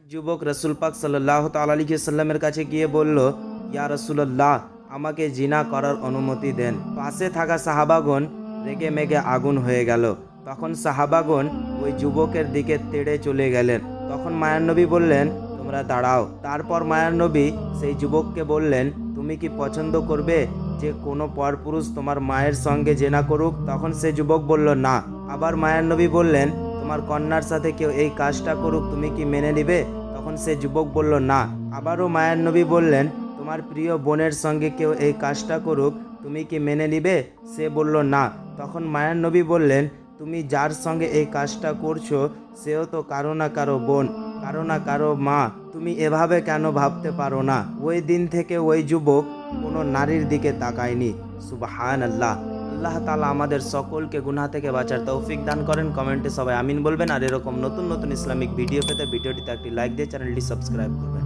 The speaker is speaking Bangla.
যুবক রাসূল পাক সাল্লাল্লাহু তাআলা আলাইহি সাল্লামের কাছে গিয়ে বলল, ইয়া রাসূলুল্লাহ, আমাকে জিনা করার অনুমতি দেন। পাশে থাকা সাহাবাগণ রেগে মেগে আগুন হয়ে গেল। তখন সাহাবাগণ ওই যুবকের দিকে তেড়ে চলে গেলেন। তখন মায়ার নবী বললেন, তোমরা দাঁড়াও। তারপর মায়ার নবী সেই যুবককে বললেন, তুমি কি পছন্দ করবে যে কোনো পরপুরুষ তোমার মায়ের সঙ্গে জেনা করুক? তখন সে যুবক বলল, না। আবার মায়ার নবী বললেন, তোমার কন্যার সাথে কেউ এই কাজটা করুক, তুমি কি মেনে নিবে? তখন সে যুবক বলল, না। আবারও মায়ার নবী বললেন, তোমার প্রিয় বোনের সঙ্গে কেউ এই কাজটা করুক, তুমি কি মেনে নিবে? সে বলল, না। তখন মায়ার নবী বললেন, তুমি যার সঙ্গে এই কাজটা করছো সেও তো কারো না কারো বোন, কারো না কারো মা। তুমি এভাবে কেন ভাবতে পারো না? ওই দিন থেকে ওই যুবক কোনো নারীর দিকে তাকায়নি। সুবহানাল্লাহ। আল্লাহ তাআলা আমাদের সকলকে গুনাহ থেকে বাঁচার তৌফিক দান করেন। কমেন্টে সবাই আমিন বলবেন। আর এরকম নতুন নতুন ইসলামিক ভিডিও পেতে ভিডিওটিতে একটি লাইক দিয়ে চ্যানেলটি সাবস্ক্রাইব করবেন।